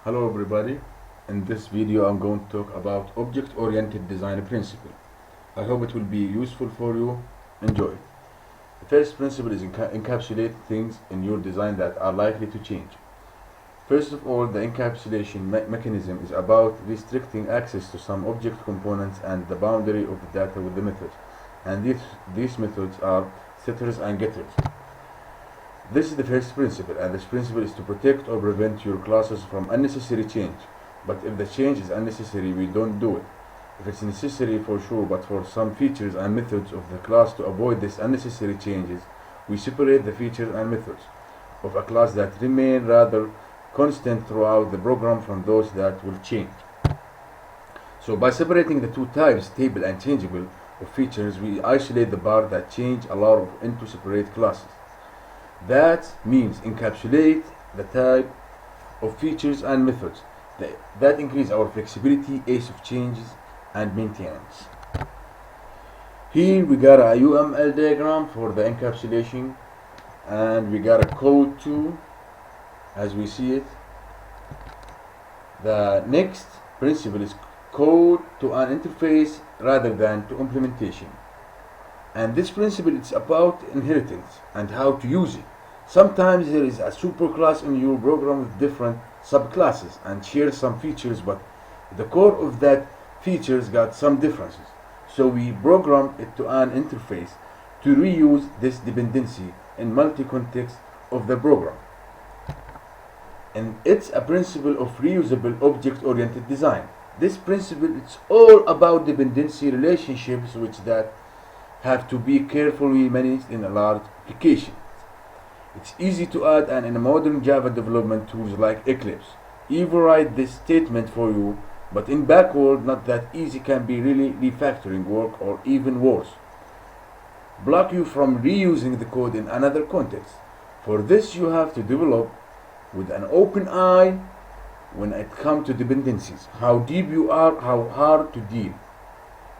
Hello everybody. In this video I'm going to talk about object-oriented design principle. I hope it will be useful for you. Enjoy. The first principle is encapsulate things in your design that are likely to change. First of all, the encapsulation mechanism is about restricting access to some object components and the boundary of the data with the methods. And these methods are setters and getters. This is the first principle, and this principle is to protect or prevent your classes from unnecessary change. But if the change is unnecessary, we don't do it. If it's necessary, for sure, but for some features and methods of the class to avoid these unnecessary changes, we separate the features and methods of a class that remain rather constant throughout the program from those that will change. So by separating the two types, stable and changeable, of features, we isolate the part that change into separate classes. That means encapsulate the type of features and methods that increase our flexibility, ease of changes, and maintenance. Here we got a UML diagram for the encapsulation, and we got a code too, as we see it. The next principle is code to an interface rather than to implementation. And this principle is about inheritance and how to use it. Sometimes there is a superclass in your program with different subclasses and shares some features, but the core of that features got some differences. So we program it to an interface to reuse this dependency in multi-context of the program. And it's a principle of reusable object-oriented design. This principle is all about dependency relationships which that have to be carefully managed in a large application. It's easy to add, and in a modern Java development tools like Eclipse even write this statement for you, but in backward not that easy, can be really refactoring work, or even worse, block you from reusing the code in another context. For this you have to develop with an open eye when it comes to dependencies, how deep you are, how hard to deal,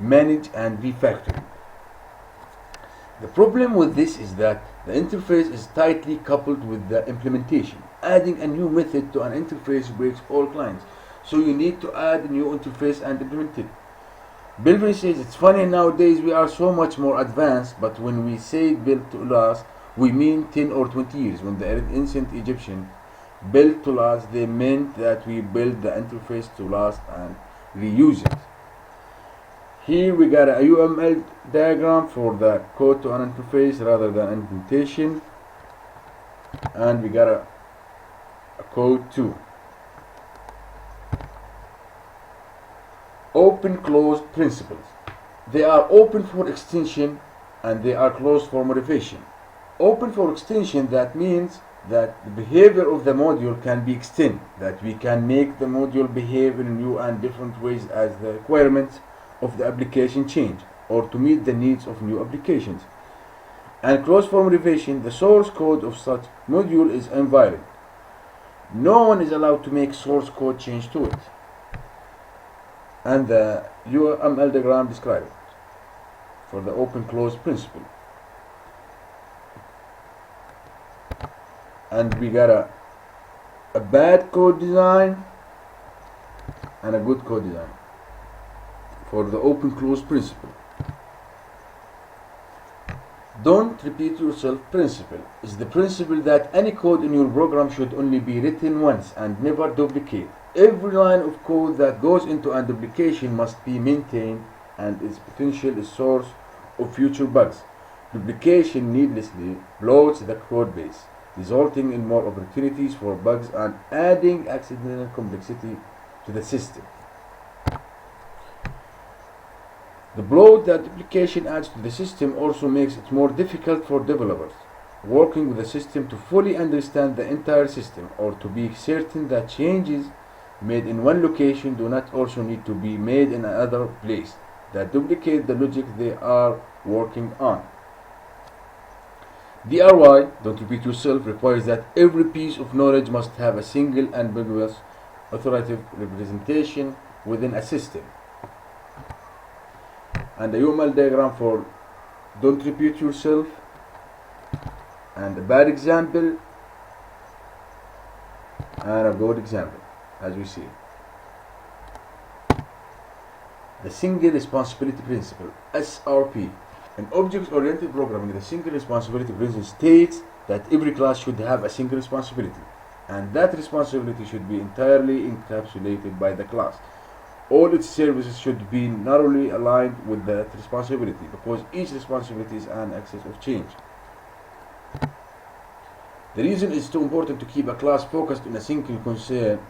manage, and refactor. The problem with this is that the interface is tightly coupled with the implementation. Adding a new method to an interface breaks all clients, so you need to add a new interface and implement it. Belvin says it's funny nowadays we are so much more advanced, but when we say built to last, we mean 10 or 20 years. When the ancient Egyptian built to last, they meant that we build the interface to last and reuse it. Here we got a UML diagram for the code to an interface rather than implementation, and we got a code too. Open closed principles. They are open for extension and they are closed for modification. Open for extension, that means that the behavior of the module can be extended, that we can make the module behave in new and different ways as the requirements of the application change, or to meet the needs of new applications. And closed for modification, the source code of such module is invalid. No one is allowed to make source code change to it. And the UML diagram describes it for the open closed principle. And we got a bad code design and a good code design for the open closed principle. Don't repeat yourself principle is the principle that any code in your program should only be written once and never duplicate. Every line of code that goes into a duplication must be maintained, and its potential is source of future bugs. Duplication needlessly bloats the code base, resulting in more opportunities for bugs and adding accidental complexity to the system. The bloat that duplication adds to the system also makes it more difficult for developers working with the system to fully understand the entire system, or to be certain that changes made in one location do not also need to be made in another place that duplicate the logic they are working on. DRY, don't repeat yourself, requires that every piece of knowledge must have a single ambiguous authoritative representation within a system. And a UML diagram for don't repeat yourself, and a bad example and a good example. as we see. The single responsibility principle, SRP. In object-oriented programming, the single responsibility principle states that every class should have a single responsibility, and that responsibility should be entirely encapsulated by the class. All its services should be narrowly aligned with that responsibility, because each responsibility is an axis of change. The reason it's too important to keep a class focused on a single concern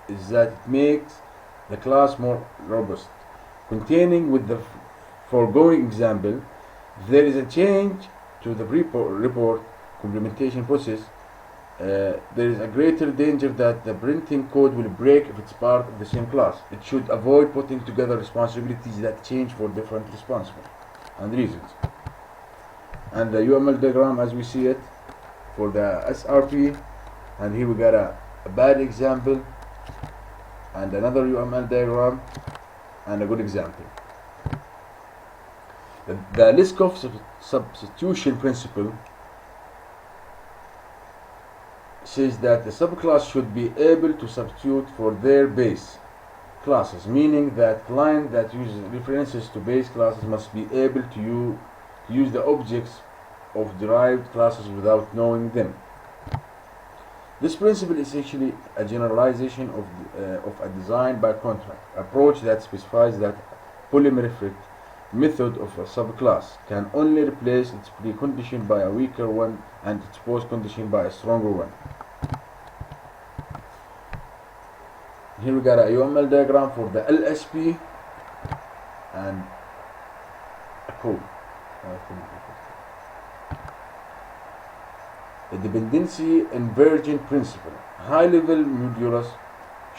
is that it makes the class more robust. Containing with the foregoing example, there is a change to the report complementation process. There is a greater danger that the printing code will break if it's part of the same class. It should avoid putting together responsibilities that change for different responsible and reasons. And the UML diagram as we see it for the SRP, and here we got a bad example and another UML diagram and a good example. The Liskov substitution principle says that the subclass should be able to substitute for their base classes, meaning that client that uses references to base classes must be able to use the objects of derived classes without knowing them. This principle is essentially a generalization of a design by contract approach that specifies that polymorphic method of a subclass can only replace its precondition by a weaker one and its postcondition by a stronger one. Here we got a UML diagram for the LSP and a code. The dependency inversion principle. High-level modulus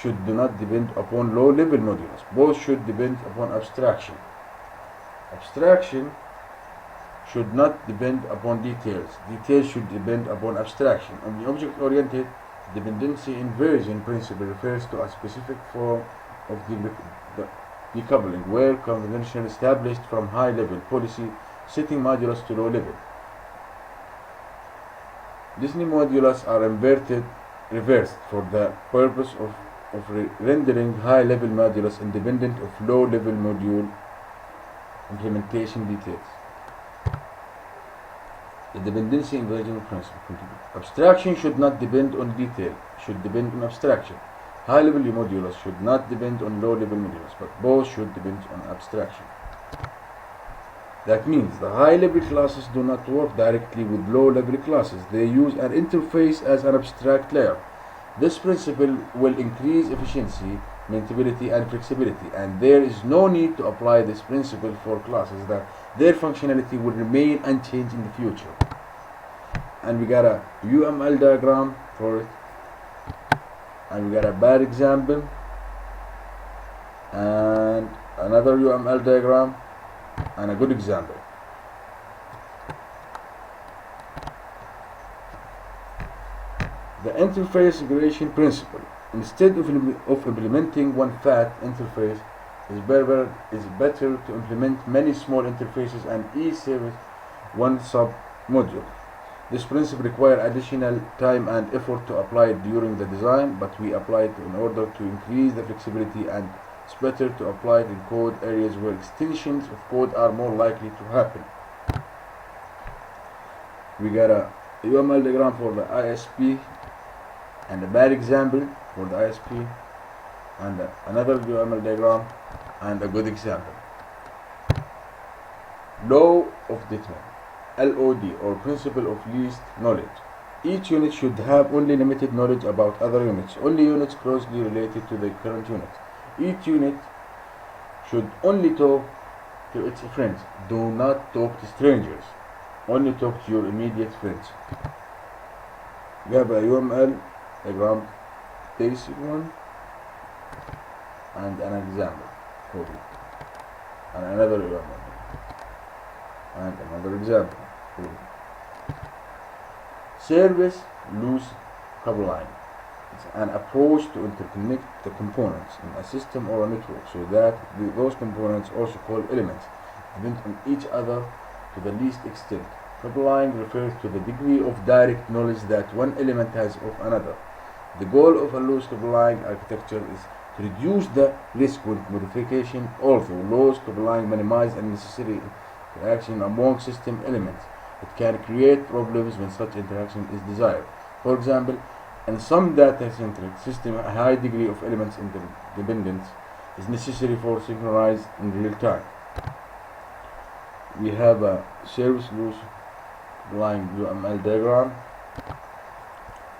should not depend upon low-level modulus. Both should depend upon abstraction. Abstraction should not depend upon details. Details should depend upon abstraction. On the object-oriented, dependency inversion principle refers to a specific form of decoupling where convention established from high-level policy setting modulus to low-level. These modulus are reversed for the purpose of rendering high-level modulus independent of low-level module implementation details. The dependency inversion principle. Abstraction should not depend on detail, should depend on abstraction. High-level modulus should not depend on low-level modulus, but both should depend on abstraction. That means the high-level classes do not work directly with low-level classes. They use an interface as an abstract layer. This principle will increase efficiency, mutability, and flexibility, and there is no need to apply this principle for classes that their functionality will remain unchanged in the future. And we got a UML diagram for it, and we got a bad example and another UML diagram and a good example. The interface integration principle. Instead of implementing one fat interface, it's better to implement many small interfaces and each serves one sub-module. This principle requires additional time and effort to apply it during the design, but we apply it in order to increase the flexibility, and it's better to apply it in code areas where extensions of code are more likely to happen. We got a UML diagram for the ISP and a bad example for the ISP and another UML diagram and a good example. Law of Determinant, LOD, or principle of least knowledge. Each unit should have only limited knowledge about other units, only units closely related to the current unit. Each unit should only talk to its friends. Do not talk to strangers. Only talk to your immediate friends. We have a UML diagram, basic one, and an example for it, and another UML, and another example for it. Service loose coupling. It's an approach to interconnect the components in a system or a network so that those components, also called elements, depend on each other to the least extent. Coupling refers to the degree of direct knowledge that one element has of another. The goal of a low-scope-aligned architecture is to reduce the risk with modification, although low-scope-aligned minimize unnecessary interaction among system elements. It can create problems when such interaction is desired. For example, in some data-centric systems, a high degree of elements interdependence is necessary for synchronize in real time. We have a service low-lying UML diagram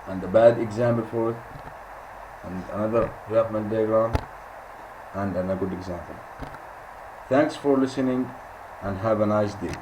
and a bad example for it, and another UML diagram and a good example. Thanks for listening and have a nice day.